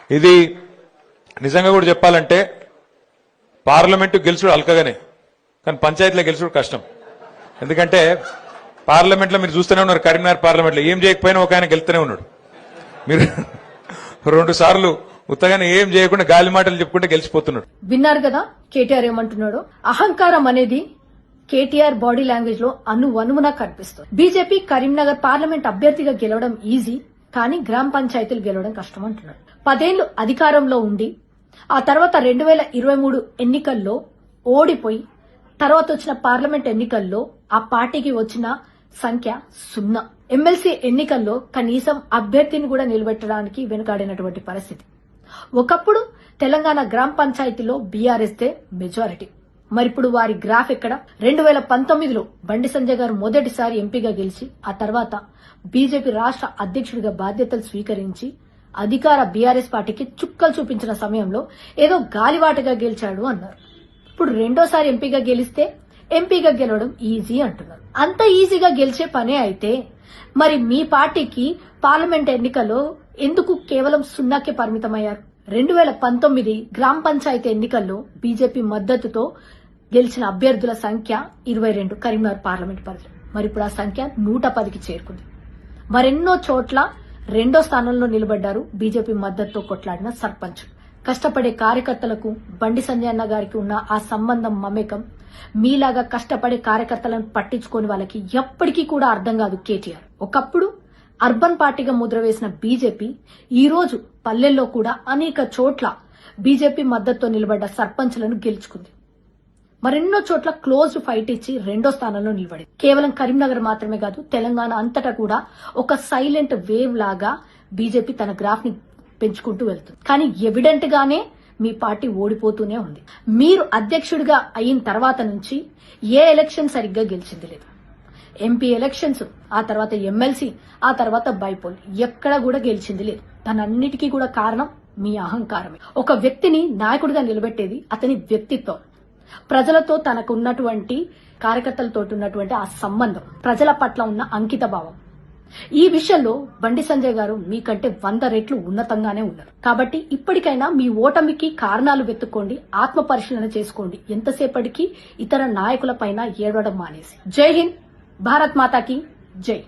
ఇది నిజంగా కూడా చెప్పాలంటే పార్లమెంటు గెలుచుడు అల్కగానే, కానీ పంచాయతీలో గెలుచుడు కష్టం. ఎందుకంటే పార్లమెంట్లో మీరు చూస్తూనే ఉన్నారు, కరీంనగర్ పార్లమెంట్లో ఏం చేయకపోయినా ఒక ఆయన గెలుస్తూనే ఉన్నాడు. మీరు 2 సార్లు ఉత్తగానే ఏం చేయకుండా గాలి మాటలు చెప్పుకుంటే గెలిచిపోతున్నాడు. విన్నారు కదా కేటీఆర్ ఏమంటున్నాడో. అహంకారం అనేది కేటీఆర్ బాడీ లాంగ్వేజ్ లో అనువనువునా కనిపిస్తుంది. బీజేపీ కరీంనగర్ పార్లమెంట్ అభ్యర్థిగా గెలవడం ఈజీ, కానీ గ్రామ పంచాయతీలు గెలవడం కష్టం అంటున్నాడు. 10 ఏళ్లు అధికారంలో ఉండి ఆ తర్వాత 2023 ఎన్నికల్లో ఓడిపోయి తర్వాత వచ్చిన పార్లమెంట్ ఎన్నికల్లో ఆ పార్టీకి వచ్చిన సంఖ్య 0. ఎమ్మెల్సీ ఎన్నికల్లో కనీసం అభ్యర్థిని కూడా నిలబెట్టడానికి వెనుకాడినటువంటి పరిస్థితి. ఒకప్పుడు తెలంగాణ గ్రామ పంచాయతీలో బీఆర్ఎస్ దే మెజారిటీ. మరిప్పుడు వారి గ్రాఫ్ ఎక్కడ? 2019లో బండి సంజయ్ గారు మొదటిసారి ఎంపీగా గెలిచి ఆ తర్వాత బీజేపీ రాష్ట్ర అధ్యక్షుడిగా బాధ్యతలు స్వీకరించి అధికార బీఆర్ఎస్ పార్టీకి చుక్కలు చూపించిన సమయంలో ఏదో గాలివాటగా గెలిచాడు అన్నారు. ఇప్పుడు రెండోసారి ఎంపీగా గెలిస్తే ఎంపీగా గెలవడం ఈజీ అంటున్నారు. అంత ఈజీగా గెలిచే పనే అయితే మరి మీ పార్టీకి పార్లమెంట్ ఎన్నికల్లో ఎందుకు కేవలం 0కే పరిమితమయ్యారు? 2019 గ్రామ పంచాయతీ ఎన్నికల్లో బీజేపీ మద్దతుతో గెలిచిన అభ్యర్థుల సంఖ్య 22 కరీంనగర్ పార్లమెంట్ పరిధిలో. మరి ఇప్పుడు ఆ సంఖ్య 110కి చేరుకుంది. మరెన్నో చోట్ల 2వ స్థానంలో నిలబడ్డారు బీజేపీ మద్దతుతో కొట్లాడిన సర్పంచ్. కష్టపడే కార్యకర్తలకు బండి సంజయ్ అన్న గారికి ఉన్న ఆ సంబంధం, మమేకం మీలాగా కష్టపడే కార్యకర్తలను పట్టించుకోని వాళ్ళకి ఎప్పటికీ కూడా అర్థం కాదు కేటీఆర్. ఒకప్పుడు అర్బన్ పార్టీగా ముద్ర వేసిన బీజేపీ ఈ రోజు పల్లెల్లో కూడా అనేక చోట్ల బీజేపీ మద్దతుతో నిలబడ్డ సర్పంచ్లను గెలుచుకుంది. మరెన్నో చోట్ల క్లోజ్డ్ ఫైట్ ఇచ్చి 2వ స్థానంలో నిలబడింది. కేవలం కరీంనగర్ మాత్రమే కాదు, తెలంగాణ అంతటా కూడా ఒక సైలెంట్ వేవ్ లాగా బీజేపీ తన గ్రాఫ్ ని పెంచుకుంటూ వెళ్తుంది. కానీ ఎవిడెంట్ గానే మీ పార్టీ ఓడిపోతూనే ఉంది. మీరు అధ్యక్షుడిగా అయిన తర్వాత నుంచి ఏ ఎలక్షన్ సరిగ్గా గెలిచింది లేదు. ఎంపీ ఎలక్షన్స్, ఆ తర్వాత ఎమ్మెల్సీ, ఆ తర్వాత బైపోల్, ఎక్కడ కూడా గెలిచింది లేదు. దానన్నిటికీ కూడా కారణం మీ అహంకారమే. ఒక వ్యక్తిని నాయకుడిగా నిలబెట్టేది అతని వ్యక్తిత్వం, ప్రజలతో తనకు ఉన్నటువంటి కార్యకర్తలతో ఉన్నటువంటి ఆ సంబంధం, ప్రజల పట్ల ఉన్న అంకిత భావం. ఈ విషయంలో బండి సంజయ్ గారు మీకంటే 100 రెట్లు ఉన్నతంగానే ఉన్నారు. కాబట్టి ఇప్పటికైనా మీ ఓటమికి కారణాలు వెతుక్కోండి, ఆత్మ పరిశీలన చేసుకోండి. ఎంతసేపటికి ఇతర నాయకుల పైన ఏడవడం మానేసి. జై హింద్, భారత్ మాతాకి జై.